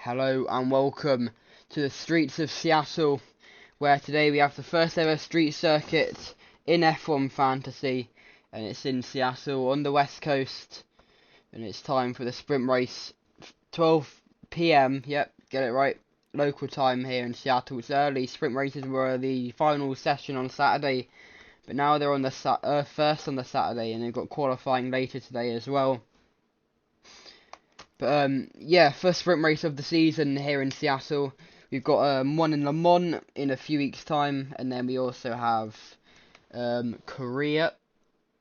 Hello and welcome to the streets of Seattle, where today we have the first ever street circuit in F1 Fantasy, and it's in Seattle on the west coast, and it's time for the sprint race, 12 p.m, yep, get it right, local time here in Seattle. It's early. Sprint races were the final session on Saturday, but now they're on the first on the Saturday, and they've got qualifying later today as well. But yeah, first sprint race of the season here in Seattle. We've got one in Le Mans in a few weeks' time, and then we also have Korea.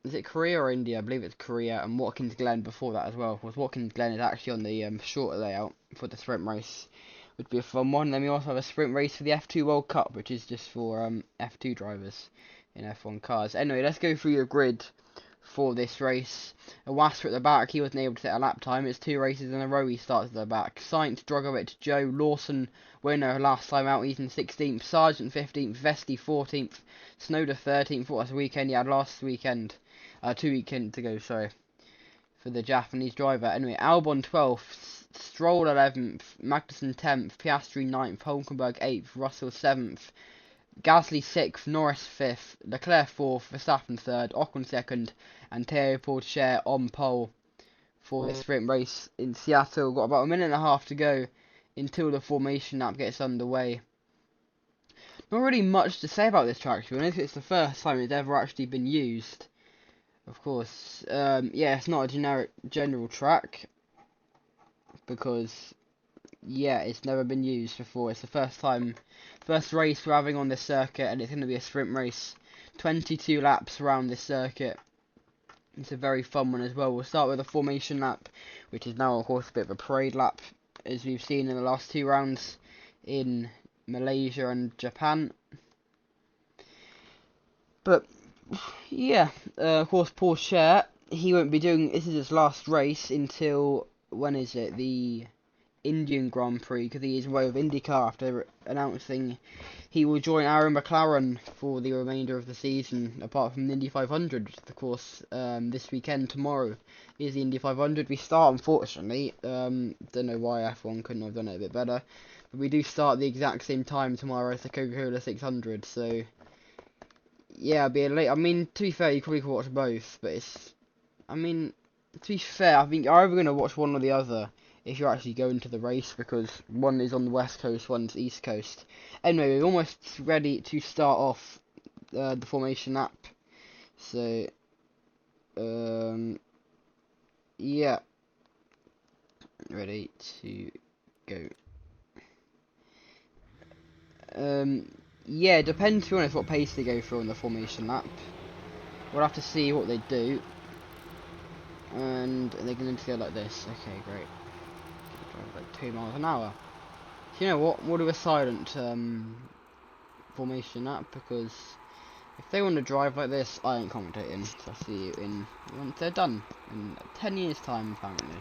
Is it Korea or India? I believe it's Korea, and Watkins Glen before that as well. Because Watkins Glen is actually on the shorter layout for the sprint race. Would be a fun one. Then we also have a sprint race for the F2 World Cup, which is just for F2 drivers in F1 cars. Anyway, let's go through your grid for this race. Wasser at the back, he wasn't able to set a lap time. It's 2 races in a row he starts at the back. Sainz, Drogovic, Joe, Lawson, winner last time out, he's in 16th. Sargent 15th, Vesti 14th, Snowder 13th. What was the weekend he had last weekend? 2 weekends ago, sorry, for the Japanese driver. Anyway, Albon 12th, Stroll 11th, Magnussen 10th, Piastri 9th, Hulkenberg 8th, Russell 7th, Gasly 6th, Norris 5th, Leclerc 4th, Verstappen 3rd, Ocon 2nd, and Théo Pourchaire on pole for this sprint race in Seattle. Got about a minute and a half to go until the formation lap gets underway. Not really much to say about this track, to be honest. It's the first time it's ever actually been used. Of course, yeah, it's not a general track because, yeah, it's never been used before. It's the first race we're having on this circuit, and it's going to be a sprint race. 22 laps around this circuit. It's a very fun one as well. We'll start with a formation lap, which is now, of course, a bit of a parade lap, as we've seen in the last 2 rounds in Malaysia and Japan. But, yeah, of course, Pourchaire, he won't be doing, this is his last race until, when is it, the Indian Grand Prix, because he is away with IndyCar after announcing he will join Aaron McLaren for the remainder of the season, apart from the Indy 500, which of course this weekend, tomorrow, is the Indy 500. We start, unfortunately, don't know why F1 couldn't have done it a bit better, but we do start at the exact same time tomorrow as the Coca-Cola 600, so yeah, it'll be a late, I mean, to be fair, you probably could watch both, but it's, I mean, to be fair, I think you're either going to watch one or the other if you're actually going to the race, because one is on the west coast, one's east coast. Anyway, we're almost ready to start off the formation lap. So, yeah, ready to go. Yeah, it depends, to be honest, what pace they go through on the formation lap. We'll have to see what they do. And they're going to go like this. Okay, great. Drive like 2 miles an hour. So you know what? We'll do a silent formation lap, because if they want to drive like this, I ain't commentating. So I'll see you in once they're done in 10 years' time, apparently.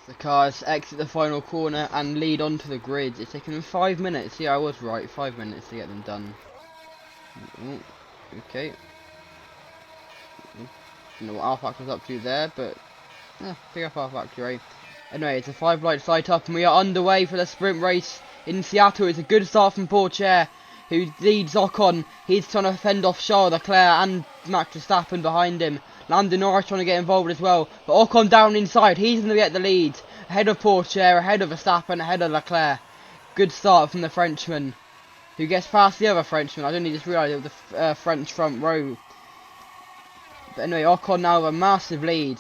The cars exit the final corner and lead onto the grid. It's taken them 5 minutes. Yeah, I was right. 5 minutes to get them done. Ooh, okay. Don't know what our factor's up to there, but pick up our factory. Anyway, it's a 5 light sight up and we are underway for the sprint race in Seattle. It's a good start from Pourchaire, who leads Ocon. He's trying to fend off Charles Leclerc and Max Verstappen behind him. Lando Norris trying to get involved as well, but Ocon down inside. He's going to get the lead. Ahead of Pourchaire, ahead of Verstappen, ahead of Leclerc. Good start from the Frenchman, who gets past the other Frenchman. I didn't just realise it was the French front row. But anyway, Ocon now with a massive lead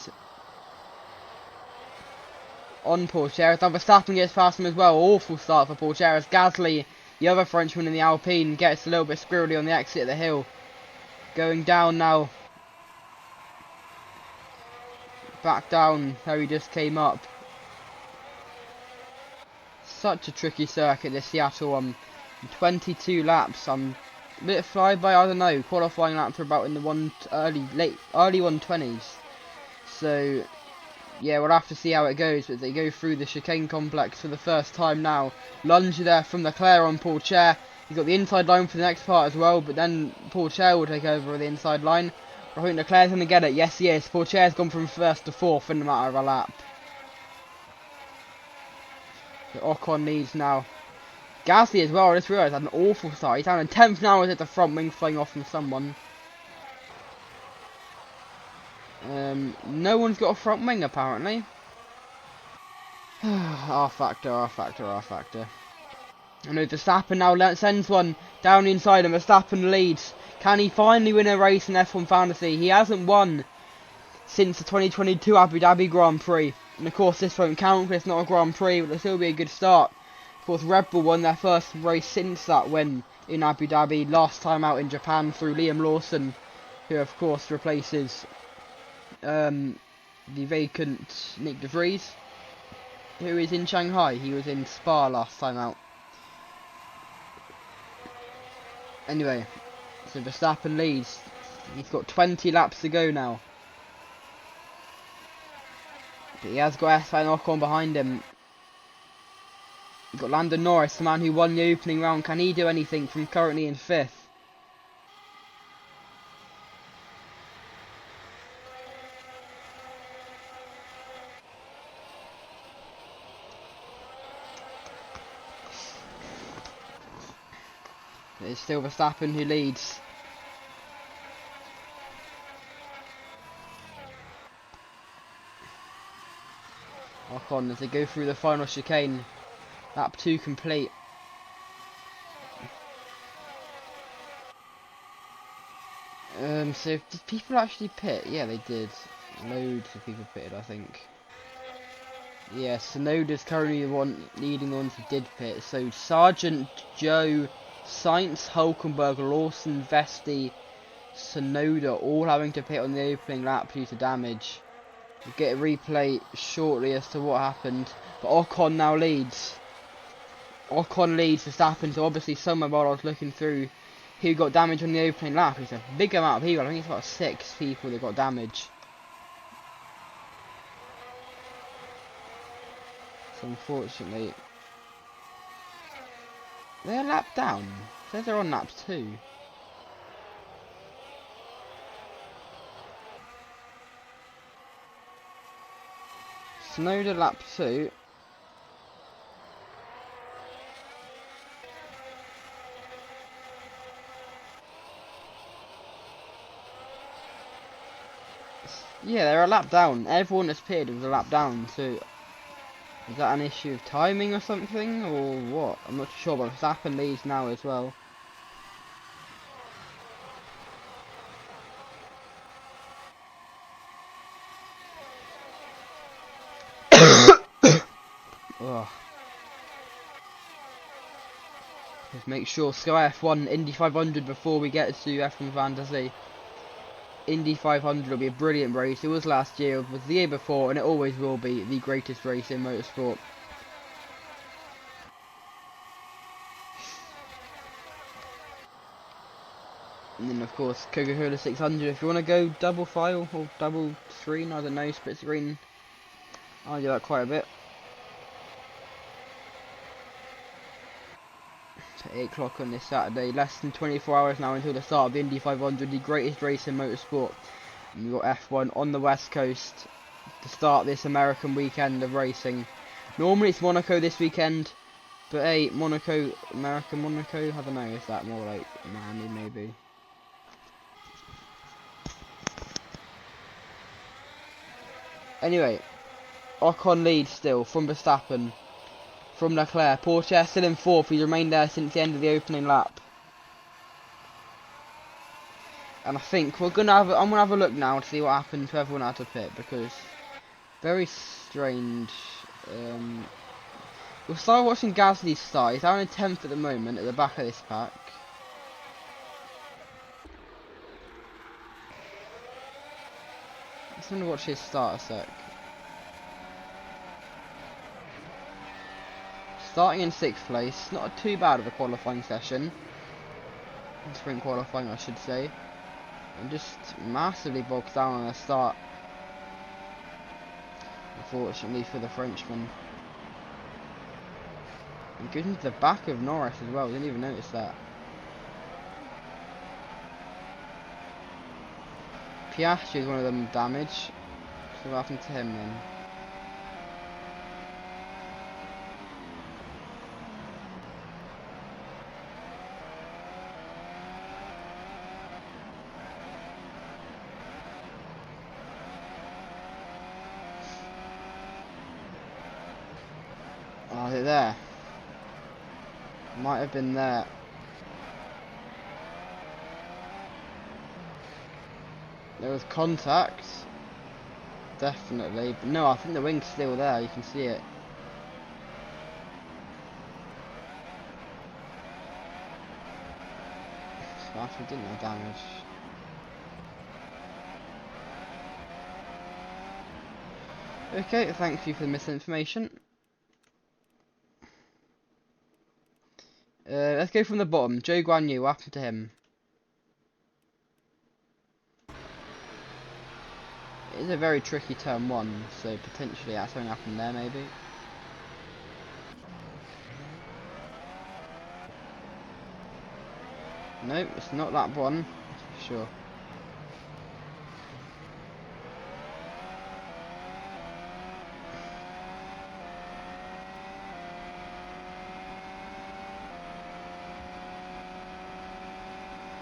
on Pourchaire. Now Verstappen gets past him as well. Awful start for Pourchaire as Gasly, the other Frenchman in the Alpine, gets a little bit squirrely on the exit of the hill. Going down now. Back down where he just came up. Such a tricky circuit, this Seattle one. 22 laps. A bit flyby, I don't know. Qualifying laps are about in the early 120s. So yeah, we'll have to see how it goes. But they go through the chicane complex for the first time now. Lunge there from Leclerc on Pourchaire. He's got the inside line for the next part as well, but then Pourchaire will take over the inside line. I think Leclerc's going to get it. Yes, he is. Pourchaire's gone from first to fourth in a matter of a lap. So Ocon leads now. Gasly as well, I just realised, had an awful start. He's down in 10th now as at the front wing flying off from someone. No one's got a front wing apparently. R factor. I know Verstappen now sends one down inside and Verstappen leads. Can he finally win a race in F1 Fantasy? He hasn't won since the 2022 Abu Dhabi Grand Prix. And of course this won't count because it's not a Grand Prix, but it'll still be a good start. Of course Red Bull won their first race since that win in Abu Dhabi, last time out in Japan through Liam Lawson, who of course replaces the vacant Nick De Vries, who is in Shanghai. He was in Spa last time out. Anyway, so Verstappen leads. He's got 20 laps to go now. But he has got Esteban Ocon behind him. You've got Lando Norris, the man who won the opening round. Can he do anything from currently in 5th? It's still Verstappen who leads. Ocon as they go through the final chicane. Lap 2 complete. So did people actually pit? Yeah, they did. Loads of people pitted, I think. Yeah, Sonoda's currently the one leading the ones who did pit. So Sargent, Joe, Sainz, Hulkenberg, Lawson, Vesti, Sonoda all having to pit on the opening lap due to damage. We'll get a replay shortly as to what happened. But Ocon now leads. Ocon leads Verstappen, so obviously someone while I was looking through who got damage on the opening lap. It's a big amount of people. I think it's about 6 people that got damage. So unfortunately, they're a lap down. It says they're on lap 2. Snowden lap 2. Yeah, they're a lap down. Everyone that's pitted was a lap down, so is that an issue of timing or something, or what? I'm not sure, but Verstappen leads now as well. Oh. Let's make sure Sky F1 Indy 500 before we get to F1 Fantasy. Indy 500 will be a brilliant race. It was last year, it was the year before, and it always will be the greatest race in motorsport. And then of course Coca-Cola 600 if you want to go double file or double screen, I don't know, split screen. I do that quite a bit. 8 o'clock on this Saturday. Less than 24 hours now until the start of the Indy 500, the greatest race in motorsport. And we've got F1 on the West Coast to start this American weekend of racing. Normally it's Monaco this weekend, but hey, Monaco, American Monaco, I don't know, is that more like Miami maybe? Anyway, Ocon leads still from Verstappen, from Leclerc. Porsche still in 4th, he's remained there since the end of the opening lap. And I think I'm gonna have a look now to see what happened to everyone out of pit, because very strange. We'll start watching Gasly start. He's down in 10th at the moment at the back of this pack. Let's gonna watch his start a sec. Starting in 6th place, not too bad of a qualifying session. Sprint qualifying, I should say. And just massively bogged down on the start. Unfortunately for the Frenchman. And good into the back of Norris as well, didn't even notice that. Piastri is one of them damaged. So what happened to him then? Oh, is it there? Might have been there. There was contact. Definitely. But no, I think the wing's still there. You can see it. So actually didn't have damage. Okay, thank you for the misinformation. Let's go from the bottom. Joe Guan Yu, what happened to him? It is a very tricky turn 1, so potentially that's something happened there maybe. No, it's not that one, for sure.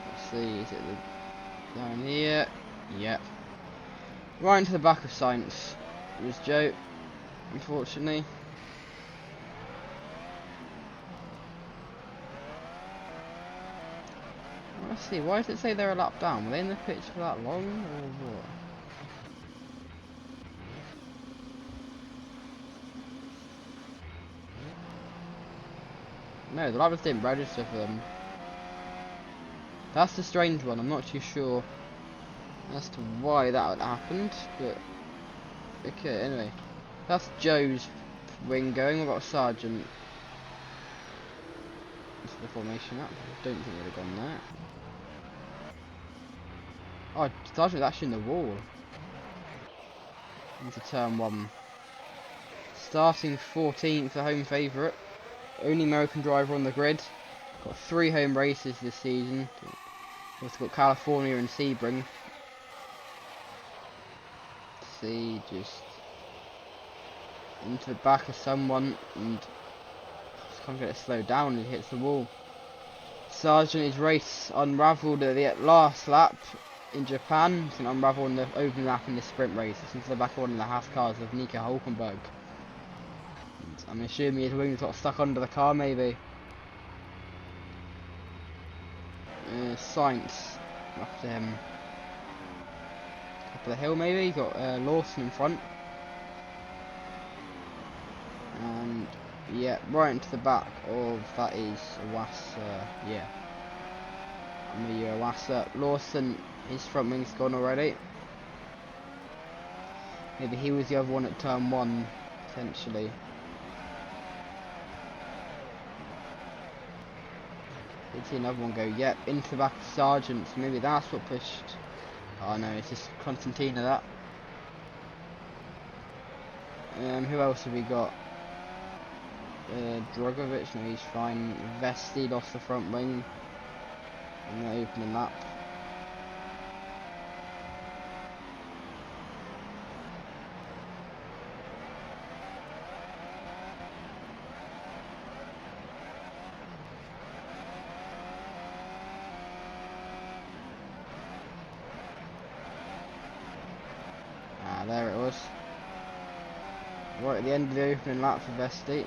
Let's see, is it down here? Yep. Right into the back of Sainz. It was Joe, unfortunately. Well, let's see, why does it say they're a lap down? Were they in the pitch for that long, or what? No, the laps didn't register for them. That's the strange one, I'm not too sure as to why that happened, but okay, anyway. That's Joe's wing going. What about Sargent? That's the formation up. I don't think they'd have gone there. Oh, Sargent's actually in the wall. Into turn 1. Starting 14th, the home favourite. Only American driver on the grid. Got 3 home races this season. Also got California and Sebring. See, just into the back of someone and just can't get it slowed down and it hits the wall. Sargent, his race unravelled at the last lap in Japan. It's an unravel in the opening lap in the sprint race. It's into the back of one of the Haas cars of Nico Hulkenberg. And I'm assuming his wings got stuck under the car maybe. Sainz, after him. Top of the hill maybe, got Lawson in front. And yeah, right into the back of that is Iwasa, yeah. Iwasa. Lawson, his front wing's gone already. Maybe he was the other one at turn 1, potentially. Did see another one go, yep, into the back of Sargent, so maybe that's what pushed. Oh no, it's just Constantina that. Who else have we got? Drogovic, no, he's fine. Vesti lost the front wing in the opening lap. There it was. Right at the end of the opening lap for Vesti.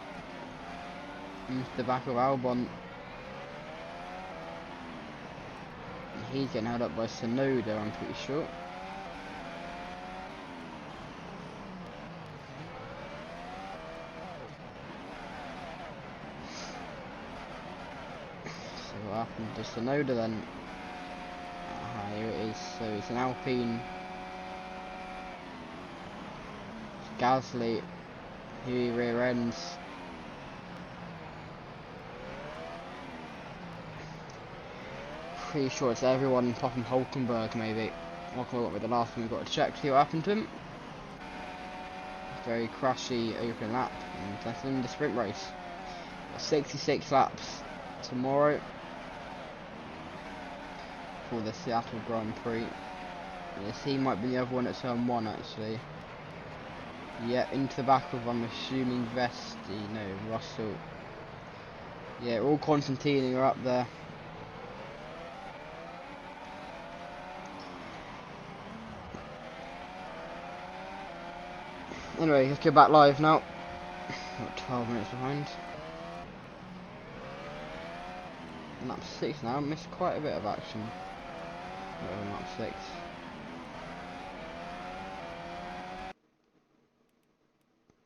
Into the back of Albon. And he's getting held up by Sonoda, I'm pretty sure. So what happened to Sonoda then? Here it is. So it's an Alpine. Gasly, who he rear ends. Pretty sure it's everyone apart from Hulkenberg, maybe. Hulkenberg will be the last one we've got to check to see what happened to him. Very crashy open lap, and that's in the sprint race. 66 laps tomorrow for the Seattle Grand Prix. Yes, he might be the other one at turn 1 actually. Yeah, into the back of, I'm assuming, Vesti, no, Russell. Yeah, all Constantini are up there. Anyway, let's go back live now. Got 12 minutes behind. Lap 6 now, missed quite a bit of action. Lap 6.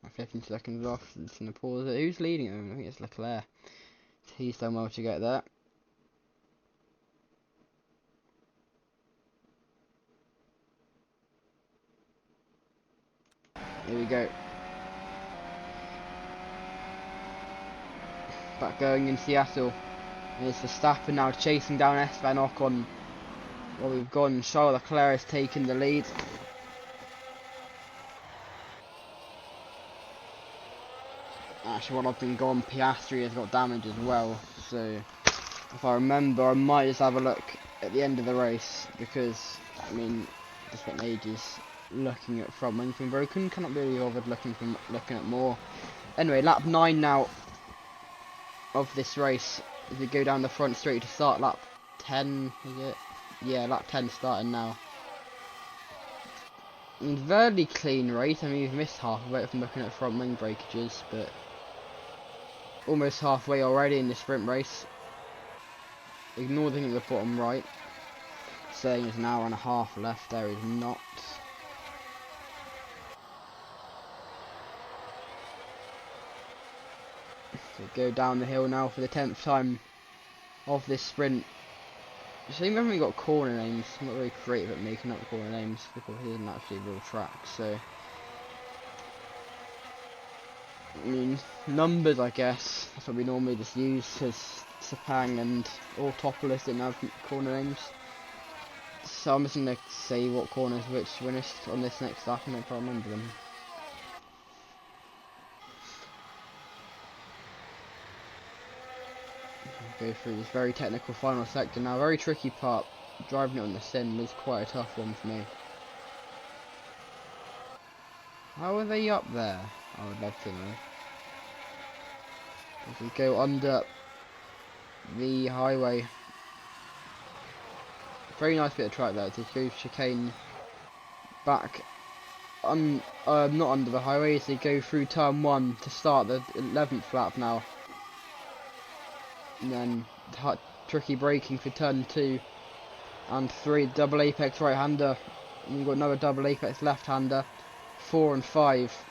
My 15 seconds off, it's in the pause. Who's leading them? I think it's Leclerc. He's done well to get there. Here we go. Back going in Seattle. And it's Verstappen now chasing down Esteban Ocon. Well, we've gone. Charles Leclerc has taken the lead. Actually, while I've been gone, Piastri has got damage as well. So, if I remember, I might just have a look at the end of the race. Because, I mean, I spent ages looking at front wing being broken. Cannot be really bothered looking at more. Anyway, lap 9 now of this race. As we go down the front straight to start lap 10, is it? Yeah, lap 10 starting now. I mean, very clean race. I mean, we've missed half of it from looking at front wing breakages, but almost halfway already in the sprint race. Ignore the thing at the bottom right, saying there's an hour and a half left. There is not. So go down the hill now for the 10th time of this sprint. So we haven't got corner names. I'm not very creative at making up corner names because it isn't actually a real track. So, I mean, numbers, I guess. That's what we normally just use, because Sepang and Autopolis didn't have corner names. So I'm just going to say what corners which finished on this next lap and if I remember them. Go through this very technical final sector now. Very tricky part. Driving it on the sim was quite a tough one for me. How are they up there? I would love to know. If we go under the highway. Very nice bit of track there. To go chicane back. Not under the highway. So they go through turn 1 to start the 11th lap now. And then tricky braking for turn 2 and 3, double apex right hander, and you've got another double apex left hander. 4 and 5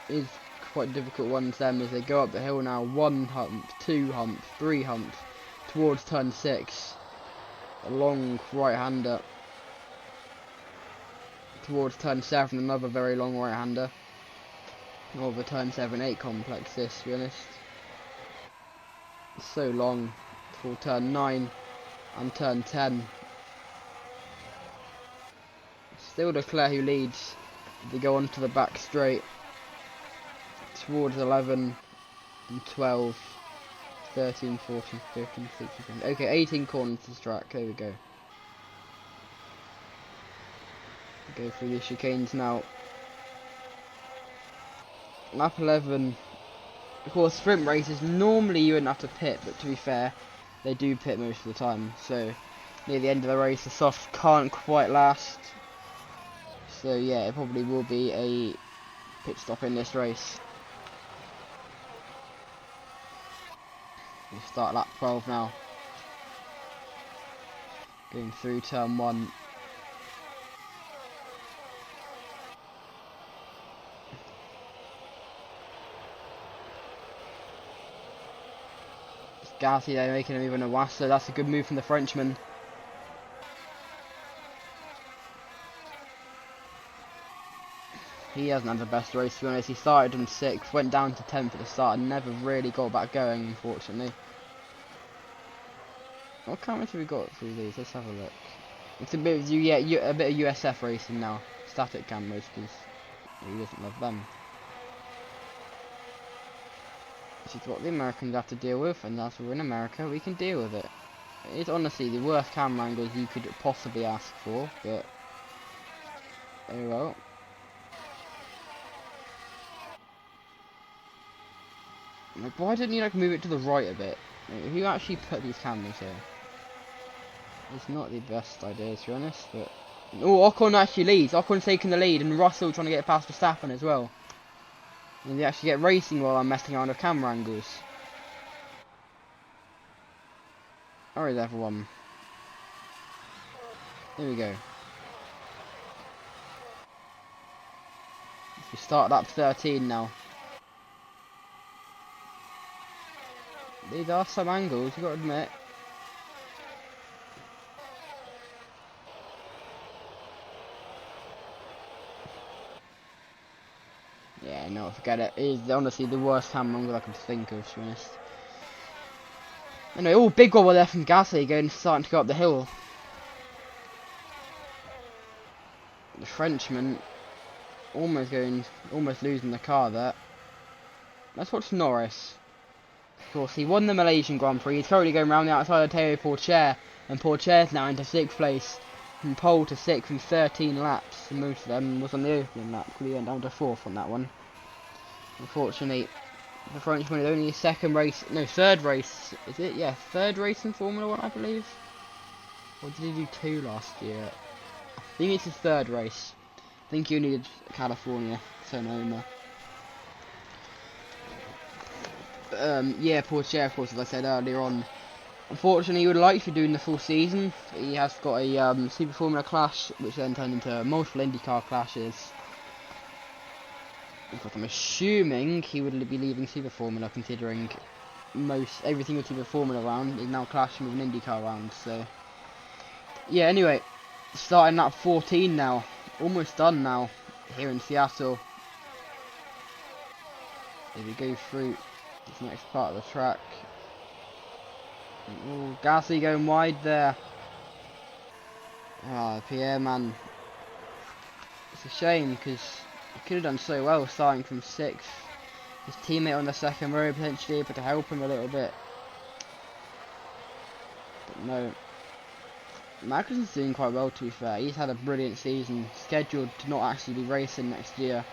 is quite difficult ones then as they go up the hill now. 1 hump, 2 hump, 3 hump towards turn 6, a long right hander towards turn 7, another very long right hander. More of a turn 7-8 complex this, to be honest. So long for turn 9 and turn 10. Still Leclerc who leads. They go onto the back straight towards 11. 12, 13, 14, 15, 16, 17. Okay, 18 corners to this track. There we go. Go through the chicanes now. Lap 11. Of course, sprint races, normally you wouldn't have to pit, but to be fair, they do pit most of the time. So, near the end of the race, the softs can't quite last. So yeah, it probably will be a pit stop in this race. We start lap 12 now. Going through turn 1. Gasly there making a move on a Wasser. That's a good move from the Frenchman. He hasn't had the best race, to be honest. He started on 6th, went down to 10th at the start, and never really got back going, unfortunately. What cameras have we got through these? Let's have a look. It's a bit of, a bit of USF racing now. Static cameras, because he doesn't love them. This is what the Americans have to deal with, and as we're in America, we can deal with it. It's honestly the worst camera angles you could possibly ask for, but oh well. Like, why didn't you like move it to the right a bit? Like, who actually put these cameras here? It's not the best idea, to be honest, but oh, Ocon actually leads. Ocon's taking the lead, and Russell trying to get past Verstappen as well. And they actually get racing while I'm messing around with camera angles. Where is everyone? There we go. We start lap 13 now. These are some angles, you gotta admit. Yeah, no, forget it. It is honestly the worst camera angle I can think of, to be honest. Anyway, big wobble there from Gasly going, starting to go up the hill. The Frenchman almost losing the car there. Let's watch Norris. Of course, he won the Malaysian Grand Prix. He's currently going around the outside of Théo Pourchaire, and Pourchaire's now into 6th place. From pole to 6th in 13 laps, and most of them was on the opening lap, because he went down to 4th on that one. Unfortunately, the Frenchman is only his third race, is it? Yeah, third race in Formula 1, I believe. Or did he do 2 last year? I think it's his third race. I think he only did California, Sonoma. Yeah, Pourchaire, of course, as I said earlier on. Unfortunately, he would like to be doing the full season. He has got a Super Formula clash, which then turned into multiple IndyCar clashes. Of course, I'm assuming he would be leaving Super Formula, considering everything with Super Formula round is now clashing with an IndyCar round. So, yeah. Anyway, starting at 14 now, almost done now here in Seattle. Here we go through this next part of the track. Oh, Gasly going wide there. Ah, Pierre, man. It's a shame because he could have done so well starting from 6th. His teammate on the second row potentially able to help him a little bit. But no. Magnussen's doing quite well, to be fair. He's had a brilliant season. Scheduled to not actually be racing next year.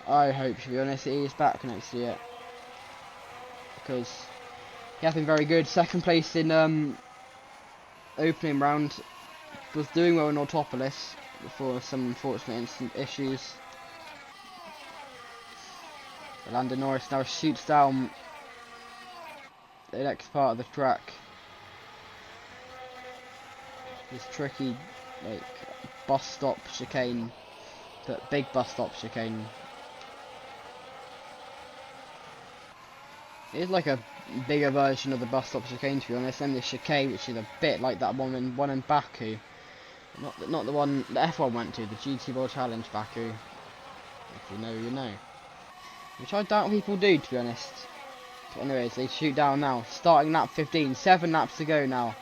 I hope, to be honest, he is back next year. Because he has been very good. 2nd place in opening round. Was doing well in Autopolis before some unfortunate issues. Lando Norris now shoots down the next part of the track. This tricky, like, bus stop chicane, but big bus stop chicane. It is like a bigger version of the bus stop chicane, to be honest, and the chicane, which is a bit like that one in Baku. Not the one the F1 went to, the GT World Challenge Baku. If you know, you know. Which I doubt people do, to be honest. But anyways, they shoot down now. Starting lap 15, 7 laps to go now.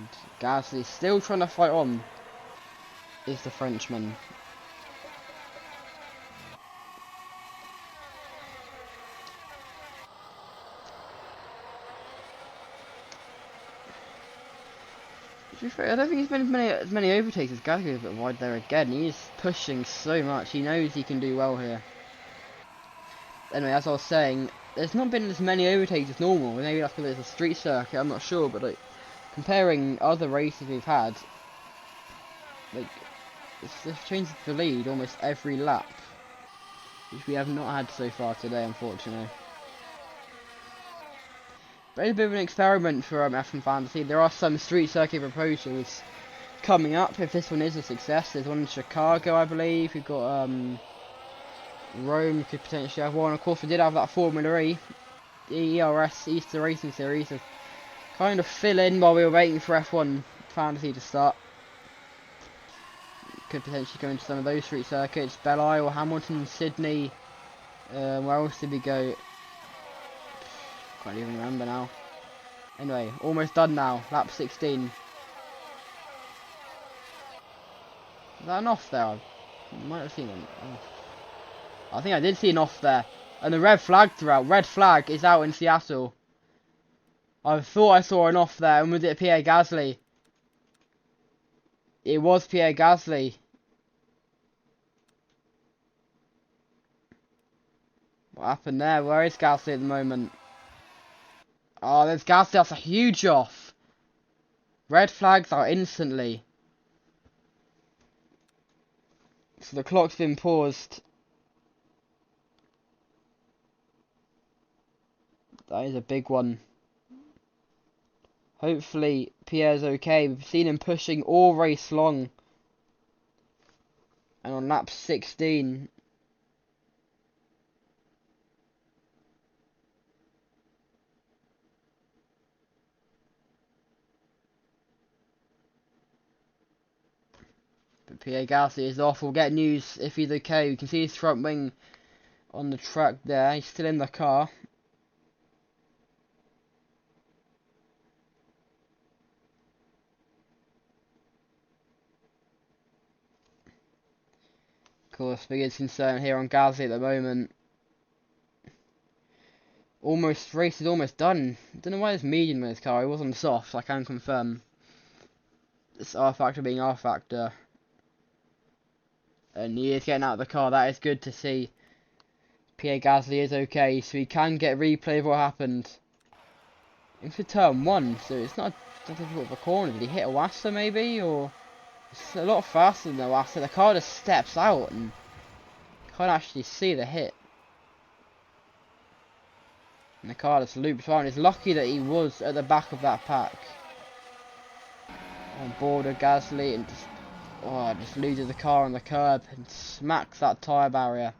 And Gasly still trying to fight on. Is the Frenchman. I don't think he's been as many overtakes as Gasly, a bit wide there again. He's pushing so much. He knows he can do well here. Anyway, as I was saying, there's not been as many overtakes as normal. Maybe that's because it's a street circuit, I'm not sure, but like comparing other races we've had, like it's changed the lead almost every lap, which we have not had so far today, unfortunately. But it's a bit of an experiment for F1 Fantasy. There are some street circuit proposals coming up if this one is a success. There's one in Chicago, I believe. We've got Rome could potentially have one. Of course, we did have that Formula E, the ERS Easter Racing Series, to kind of fill in while we were waiting for F1 Fantasy to start. Could potentially go into some of those street circuits. Belle Isle, Hamilton, Sydney. Where else did we go? Can't even remember now. Anyway, almost done now. Lap 16. Is that an off there? I might have seen an off. I think I did see an off there. And the red flags are out. Red flag is out in Seattle. I thought I saw an off there. And was it Pierre Gasly? It was Pierre Gasly. What happened there? Where is Gasly at the moment? Oh, there's Gasly. That's a huge off. Red flags are instantly. So the clock's been paused. That is a big one. Hopefully Pierre's okay. We've seen him pushing all race long. And on lap 16. But Pierre Gasly is off. We'll get news if he's okay. You can see his front wing on the track there. He's still in the car. Of course, biggest concern here on Gasly at the moment. Race is almost done. Don't know why it's medium with his car. He was on soft, I can confirm. It's R factor being R factor. And he is getting out of the car. That is good to see. Pierre Gasly is okay, so he can get replay of what happened. Into turn 1, so it's not that difficult of a corner. Did he hit a Wasta maybe? Or it's a lot faster than the Wasta. The car just steps out and can't actually see the hit. And the car just loops around. It's lucky that he was at the back of that pack. On board of Gasly and just loses the car on the curb and smacks that tyre barrier.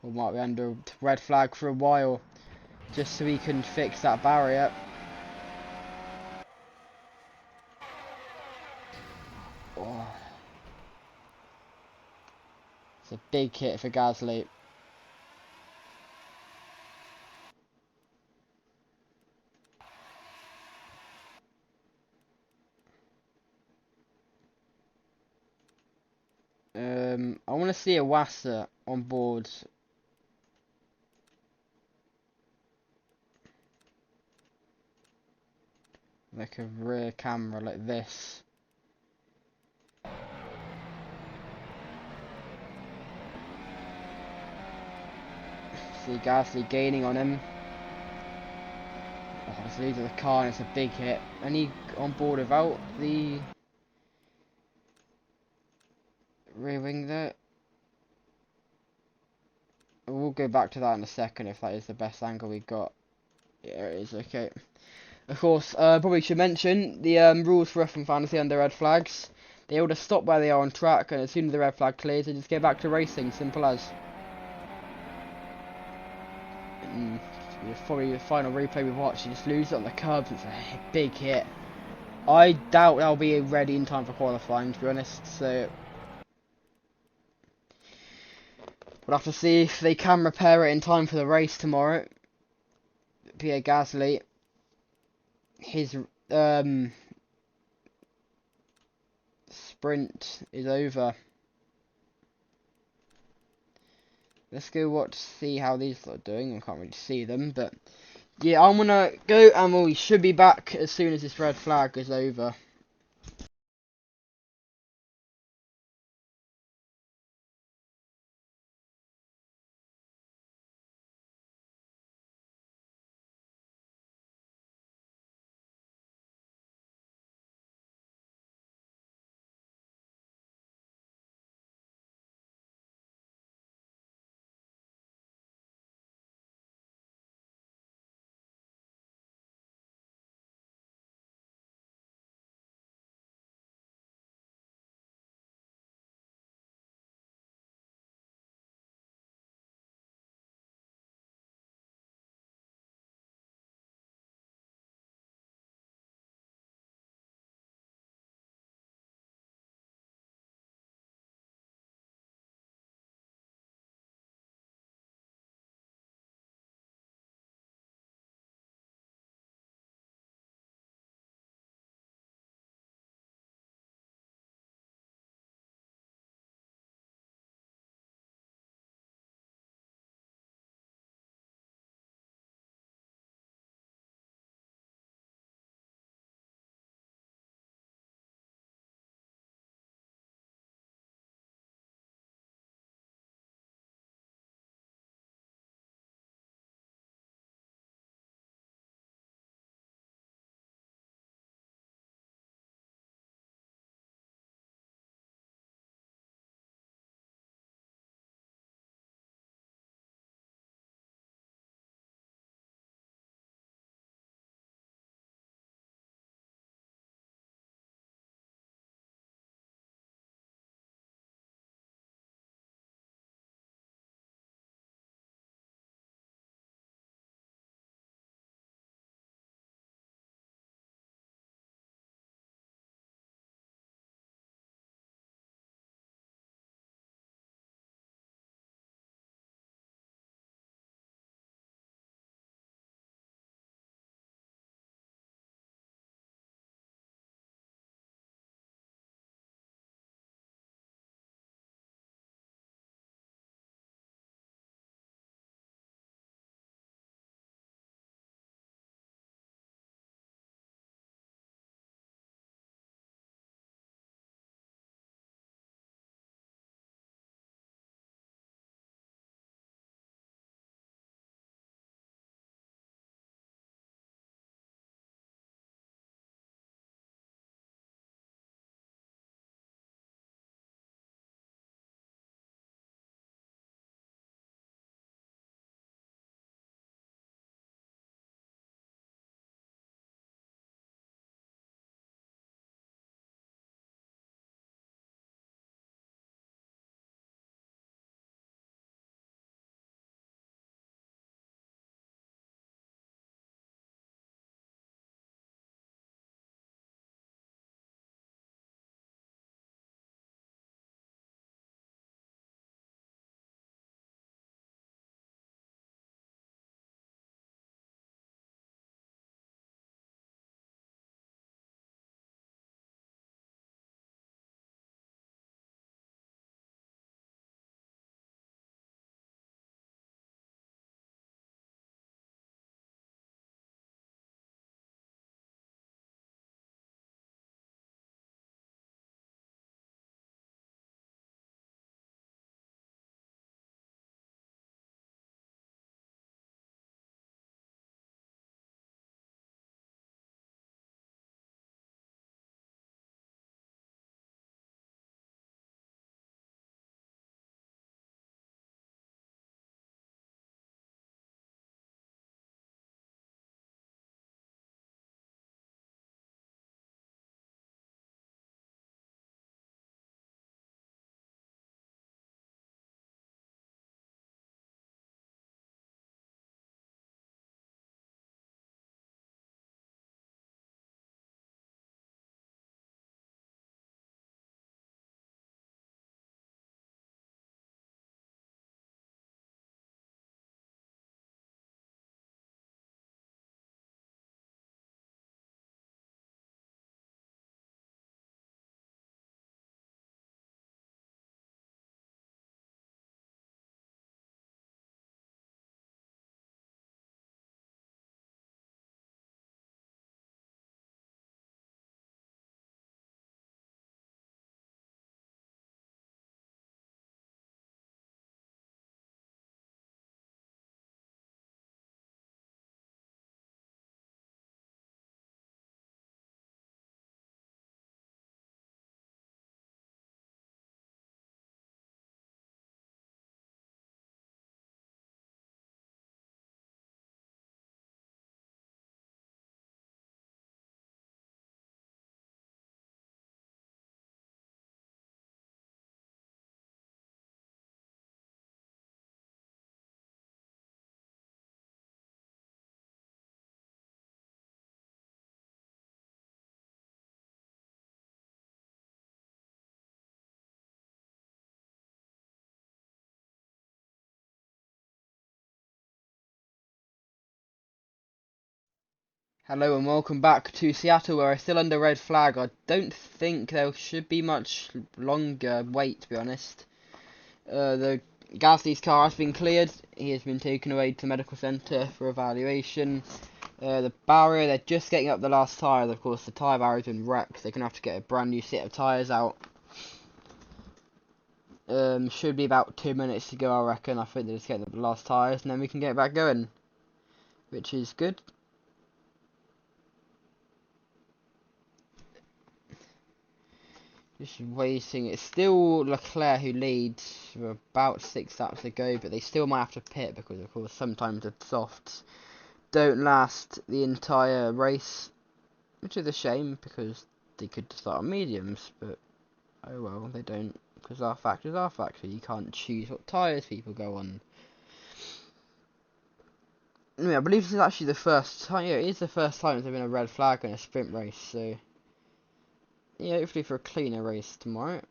Or might be under red flag for a while, just so he can fix that barrier. Oh. It's a big hit for Gasly. I want to see a Wasta on board. Like a rear camera like this. See Gasly gaining on him. Oh, he's leading the car and it's a big hit. Any on board without the rear wing there? We'll go back to that in a second if that is the best angle we got. Yeah, it is, okay. Of course, probably should mention the rules for F1 Fantasy under red flags. They all just stop where they are on track, and as soon as the red flag clears, they just get back to racing. Simple as. And probably the final replay we watched, he just loses it on the curbs. It's a big hit. I doubt they'll be ready in time for qualifying, to be honest. So we'll have to see if they can repair it in time for the race tomorrow. Pierre Gasly. his sprint is over. Let's go see how these lot are doing. I can't really see them, but yeah, I'm gonna go and we should be back as soon as this red flag is over. Hello and welcome back to Seattle, where I'm still under red flag. I don't think there should be much longer wait, to be honest. The Gasly's car has been cleared. He has been taken away to the medical centre for evaluation. The barrier, they're just getting up the last tyre. Of course, the tyre barrier's been wrecked. They're going to have to get a brand new set of tyres out. Should be about 2 minutes to go, I reckon. I think they're just getting up the last tyres, and then we can get back going, which is good. Just waiting. It's still Leclerc who leads with about 6 laps to go, but they still might have to pit because, of course, sometimes the softs don't last the entire race, which is a shame because they could start on mediums, but oh well, they don't, because our factory is our factory. You can't choose what tyres people go on. Anyway, I believe this is actually the first time. Yeah, it is the first time there's been a red flag in a sprint race, so yeah, hopefully for a cleaner race tomorrow,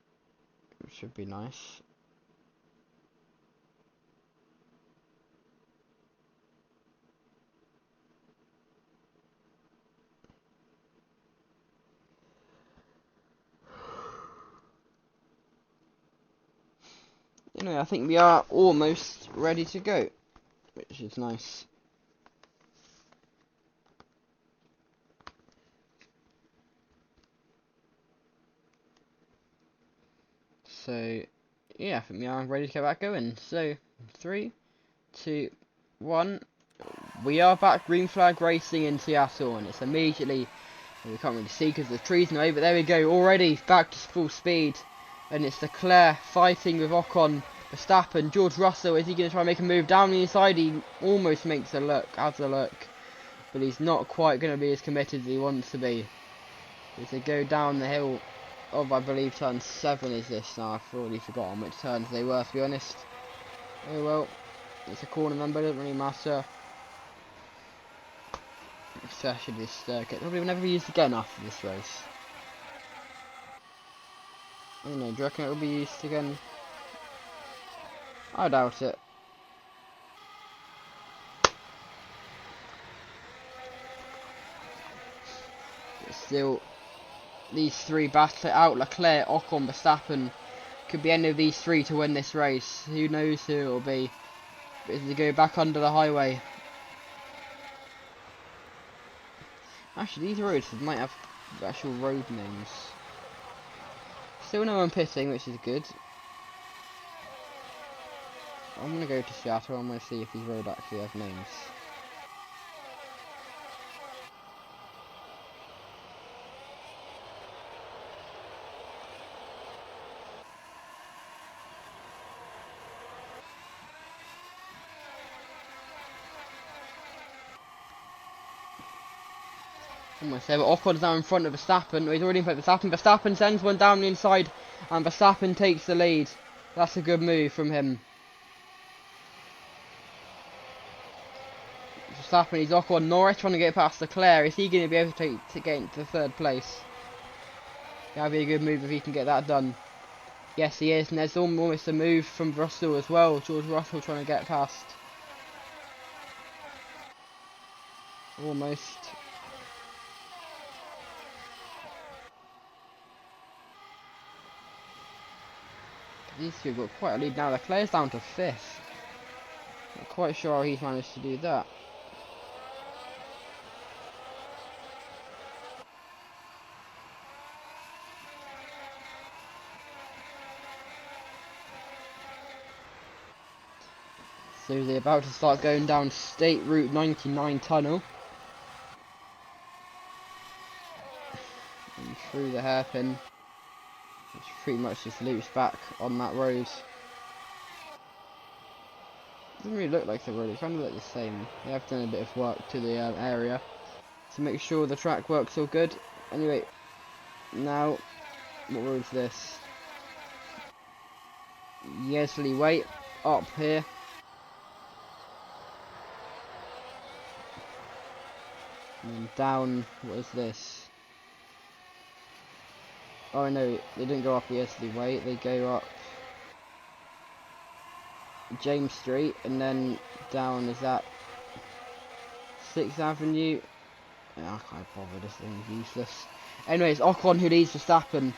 which should be nice. Anyway, I think we are almost ready to go, which is nice. So, yeah, I think we are ready to get back going. So, 3, 2, 1. We are back green flag racing in Seattle, and it's immediately, well, we can't really see because the trees in the way, but there we go, already back to full speed. And it's Leclerc fighting with Ocon, Verstappen, George Russell. Is he going to try and make a move down the inside? He almost makes a look, has a look, but he's not quite going to be as committed as he wants to be. As they go down the hill of, I believe, turn 7 is this now. I've already forgotten which turns they were, to be honest. Oh well, it's a corner number, doesn't really matter. Especially this circuit. Probably will never be used again after this race. I don't know, do you reckon it will be used again? I doubt it. But still, these three battle it out. Leclerc, Ocon, Verstappen. Could be any of these three to win this race. Who knows who it will be. But as they go back under the highway. Actually, these roads might have actual road names. Still no one pitting, which is good. I'm going to go to Seattle. I'm going to see if these roads actually have names. Almost there, but Ocon's now in front of Verstappen. Oh, he's already in front of Verstappen. Verstappen sends one down the inside, and Verstappen takes the lead. That's a good move from him. Verstappen, he's Ocon. Norris trying to get past Leclerc. Is he going to be able to get into the third place? That'd be a good move if he can get that done. Yes, he is, and there's almost a move from Russell as well. George Russell trying to get past. Almost. These two have got quite a lead now. Leclerc's down to 5th. Not quite sure how he's managed to do that. So they're about to start going down State Route 99 tunnel. And through the hairpin. Which pretty much just loops back on that road. Doesn't really look like the road, it kind of looks the same. They have done a bit of work to the area to make sure the track works all good. Anyway, now, what road's this? Yesley Way, up here. And then down, what is this? Oh no, they didn't go up the Yesley Way, they go up James Street, and then down is that 6th Avenue, Yeah, I can't bother, this thing is useless. Anyways, Ocon who leads Verstappen.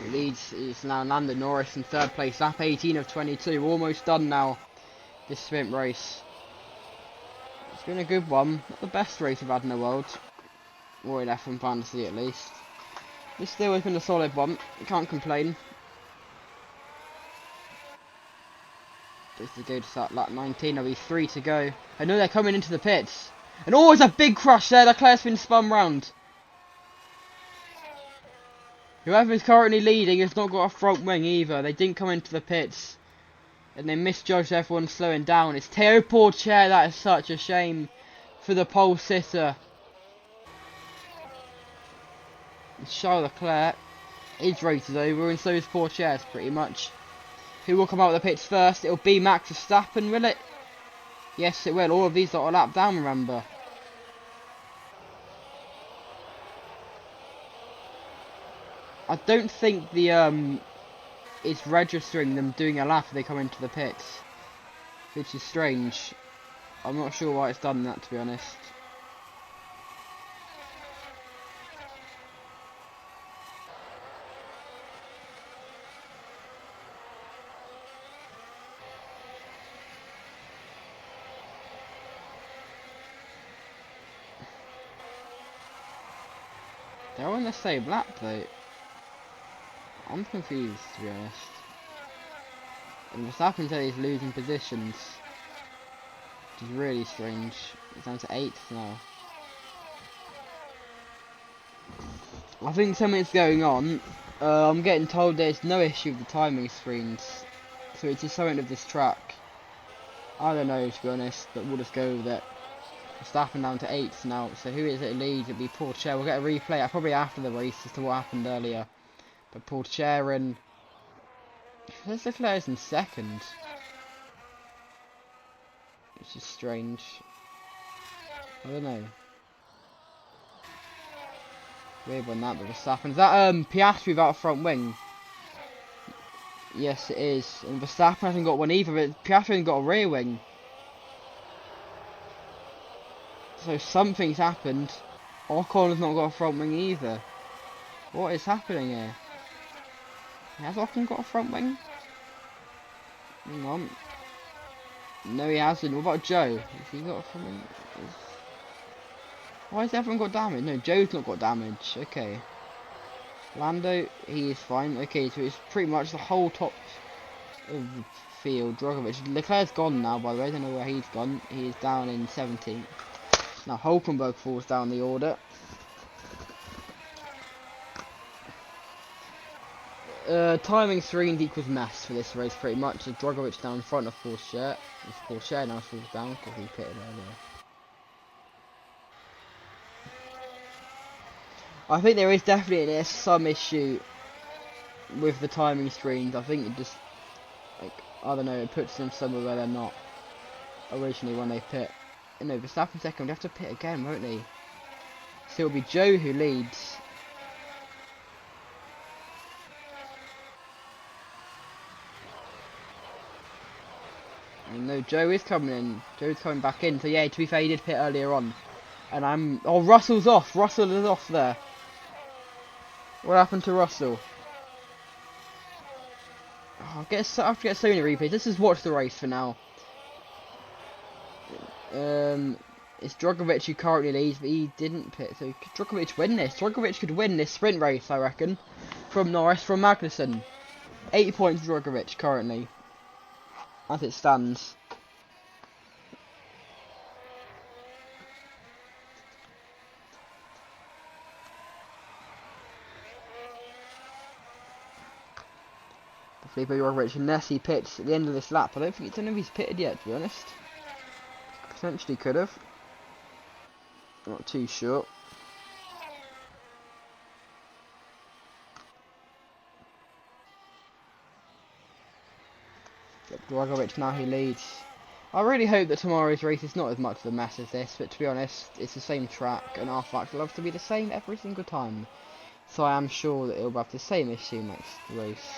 Who leads is now Lando Norris in third place, lap 18 of 22, almost done now, this sprint race. It's been a good one, not the best race we've had in the world, or in F1 Fantasy at least. This still has been a solid one, can't complain. Just to go to start lap 19, there'll be 3 to go. I know they're coming into the pits. And oh, it's a big crash there, Leclerc's been spun round. Whoever's currently leading has not got a front wing either. They didn't come into the pits. And they misjudged everyone slowing down. It's Théo Pourchaire, that is such a shame for the pole sitter. And Charles Leclerc, his race is over, and so is Pourchaire's pretty much. Who will come out of the pits first? It'll be Max Verstappen, will it? Yes, it will. All of these are a lap down, remember. I don't think the it's registering them doing a lap if they come into the pits, which is strange. I'm not sure why it's done that, to be honest. They're on the same lap though. I'm confused, to be honest. And Verstappen said he's losing positions, which is really strange. It's down to 8th now. I think something's going on. I'm getting told there's no issue with the timing screens, so it's just something of this track. I don't know, to be honest, but we'll just go with it. Verstappen down to 8th now, so who is it leads? It'll be Pourchaire. We'll get a replay probably after the race as to what happened earlier. But Pourchaire and... Where's Leclerc's in second? Which is strange. I don't know. Weird one that, but Verstappen. Is that Piastri without a front wing? Yes, it is. And Verstappen hasn't got one either, but Piastri hasn't got a rear wing. So something's happened. Ocon has not got a front wing either. What is happening here? Has Ocon got a front wing? Hang on. No, he hasn't. What about Joe? Has he got a front wing? Why has everyone got damage? No, Joe's not got damage. Okay. Lando, he is fine. Okay, so it's pretty much the whole top of the field. Drogovic. Leclerc's gone now, by the way. I don't know where he's gone. He is down in 17th. Now Hulkenberg falls down the order. Timing screen equals mess for this race pretty much. So Drogovic down in front of Pourchaire. Pourchaire now falls down because he pitted earlier. I think there is definitely some issue with the timing screens. I think it just, like, I don't know, it puts them somewhere where they're not originally when they pit. No, Verstappen second, they have to pit again, won't they? So it'll be Joe who leads. And no, Joe is coming in. Joe's coming back in. So yeah, to be fair, he did pit earlier on. And oh, Russell's off. Russell is off there. What happened to Russell? Oh, I have to get so many replays. Let's just watch the race for now. It's Drogovic who currently leads, but he didn't pit. So could Drogovic win this? Drogovic could win this sprint race, I reckon. From Norris, from Magnussen. 8 points for Drogovic currently, as it stands. Felipe Drogovic, unless he pits at the end of this lap. I don't know if he's pitted yet, to be honest. Potentially could have. Not too sure. Drogovic now who leads. I really hope that tomorrow's race is not as much of a mess as this, but to be honest, it's the same track, and R-Factor loves to be the same every single time. So I am sure that it'll have the same issue next race.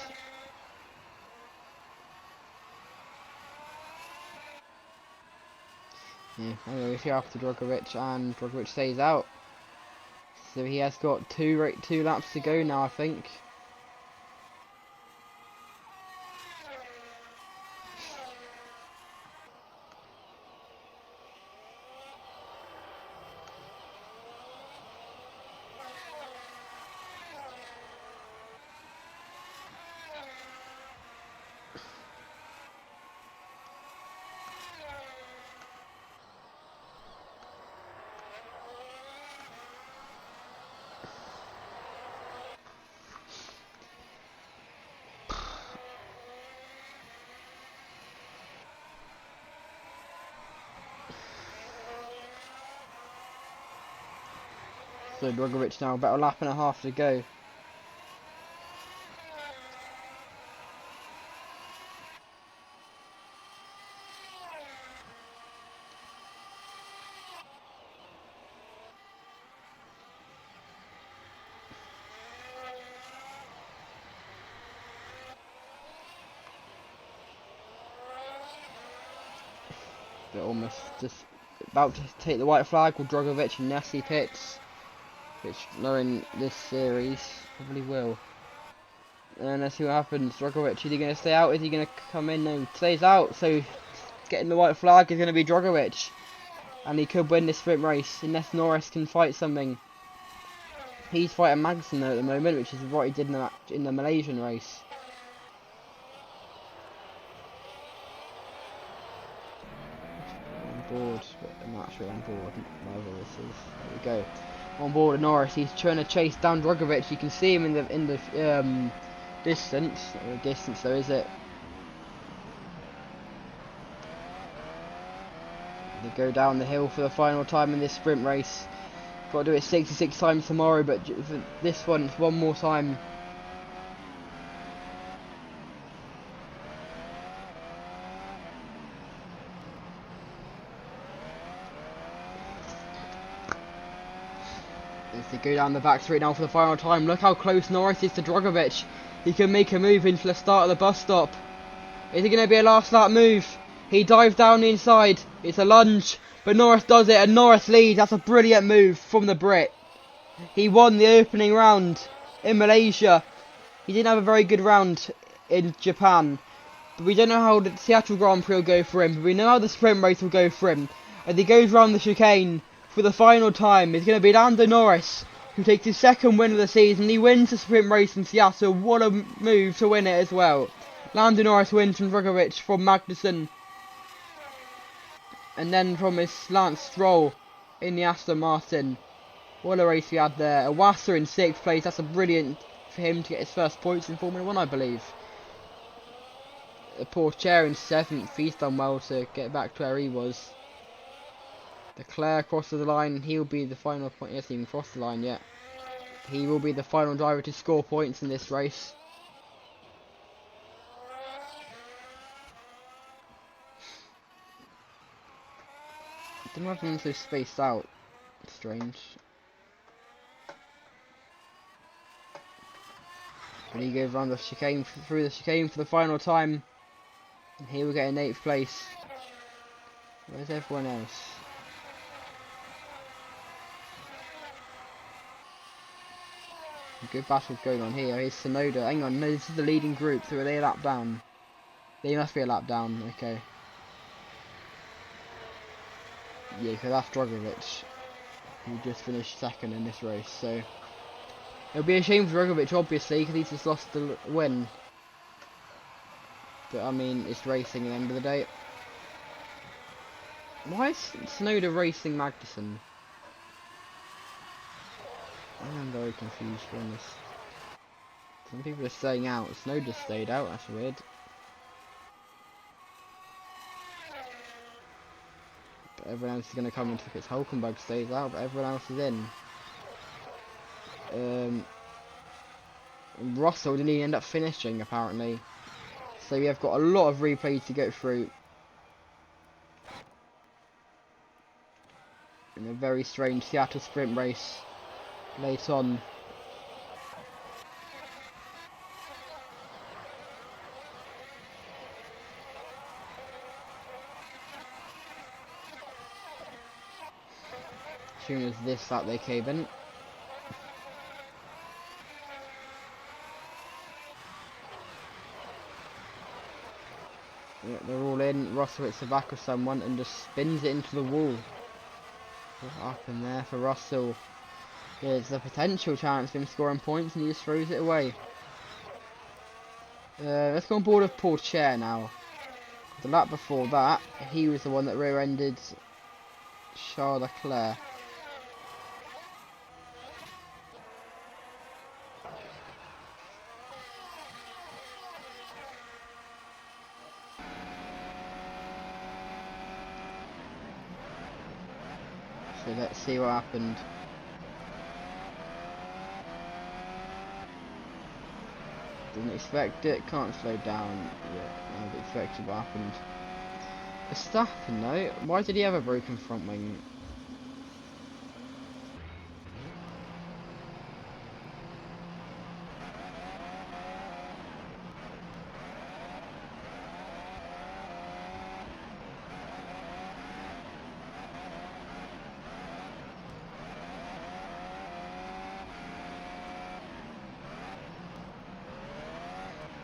Yeah, anyway, we see after Drogovic, and Drogovic stays out. So he has got two laps to go now, I think. So Drogovic now about a lap and a half to go. They're almost just about to take the white flag with Drogovic and Nessie pits, which, knowing this series, probably will. And let's see what happens. Drogovic, is he going to stay out? Is he going to come in? No, stays out. So getting the white flag is going to be Drogovic, and he could win this sprint race unless Norris can fight something. He's fighting Magnussen though at the moment, which is what he did in the Malaysian race. On board, but I'm not actually on board. Whatever this is. There we go. On board with Norris. He's trying to chase down Drogovic. You can see him in the distance. Distance though, is it? They go down the hill for the final time in this sprint race. Got to do it 66 times tomorrow, but for this one, it's one more time. As they go down the back straight now for the final time. Look how close Norris is to Drogovic. He can make a move into the start of the bus stop. Is it going to be a last lap move? He dives down the inside. It's a lunge, but Norris does it, and Norris leads. That's a brilliant move from the Brit. He won the opening round in Malaysia. He didn't have a very good round in Japan. But we don't know how the Seattle Grand Prix will go for him. But we know how the sprint race will go for him. As he goes round the chicane for the final time, it's going to be Lando Norris, who takes his second win of the season. He wins the sprint race in Seattle. What a move to win it as well. Lando Norris wins from Drogovic, from Magnussen, and then from his Lance Stroll in the Aston Martin. What a race we had there. Iwasa in 6th place. That's a brilliant for him to get his first points in Formula 1, I believe. Porcher in 7th. He's done well to get back to where he was. Leclerc crosses the line. He'll be the final point. He hasn't even crossed the line yet. He will be the final driver to score points in this race. I don't know if everyone's so spaced out. Strange. And he goes around the chicane, through the chicane for the final time. And here we get in 8th place. Where's everyone else? A good battle going on here. Here's Tsunoda. Hang on, no, this is the leading group. So are they a lap down? They must be a lap down. Okay. Yeah, because that's Drogovic, who just finished 2nd in this race. So it'll be a shame for Drogovic, obviously, because he's just lost the win. But I mean, it's racing at the end of the day. Why is Tsunoda racing Magnussen? I'm very confused on this. Some people are staying out. Tsunoda stayed out. That's weird. But everyone else is going to come into it. Hulkenberg stays out, but everyone else is in. Russell didn't even end up finishing, apparently. So we have got a lot of replays to go through. In a very strange Seattle sprint race late on. soon as this lap they came in. Yeah, they're all in. Russell hits the back of someone and just spins it into the wall. What happened there for Russell? There's a potential chance of him scoring points and he just throws it away. Let's go on board with Paul Chair now. The lap before that, he was the one that rear-ended Charles Leclerc. So let's see what happened. Didn't expect it, can't slow down. Yeah, I was expecting what happened. Verstappen though, why did he have a broken front wing?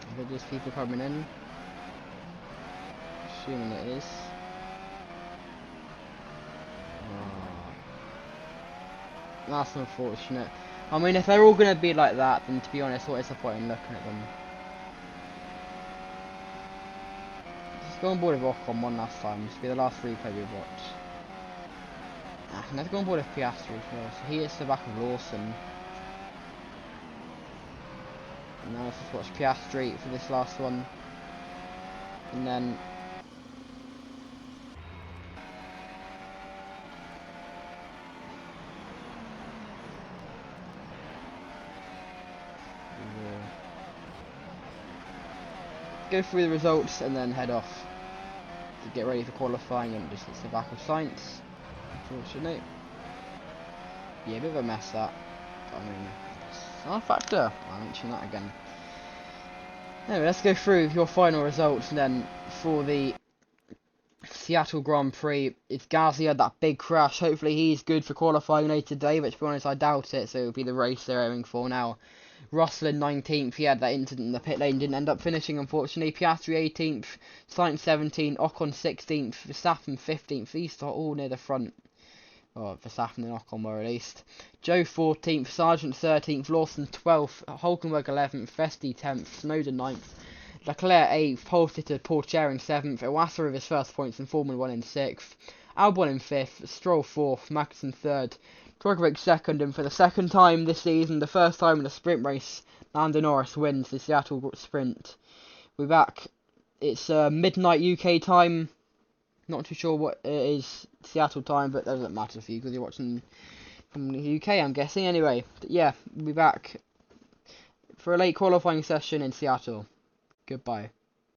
Are there just people coming in? Assuming it is. That's unfortunate. I mean, if they're all going to be like that, then to be honest, what is the point in looking at them? Just go on board with Ocon one last time. This will be the last replay we watch. Let's go on board with Piastri first. He hits the back of Lawson. Now let's just watch Piastri for this last one. And then... go through the results and then head off to get ready for qualifying, and just hits the back of Sainz, unfortunately. Yeah, a bit of a mess that. I mean, it's not a factor. I'll mention that again. Anyway, let's go through your final results, and then for the Seattle Grand Prix, it's Gasly had that big crash. Hopefully he's good for qualifying later today, but to be honest, I doubt it, so it'll be the race they're aiming for now. Russell in 19th, he had that incident in the pit lane, didn't end up finishing unfortunately. Piastri 18th, Sainz 17th, Ocon 16th, Verstappen 15th, these are all near the front. Well, Verstappen and Ocon were at least. Joe 14th, Sargent 13th, Lawson 12th, Hulkenberg 11th, Vesti 10th, Snowden 9th, Leclerc 8th, pole sitter Paul Charing 7th, Iwasa with his first points in Formula 1 in 6th, Albon in 5th, Stroll 4th, Magnussen 3rd, Drogovic 2nd, and for the second time this season, the first time in a sprint race, Lando Norris wins the Seattle Sprint. We're back. It's midnight UK time. Not too sure what it is Seattle time, but that doesn't matter for you because you're watching from the UK, I'm guessing. Anyway, yeah, we'll be back for a late qualifying session in Seattle. Goodbye.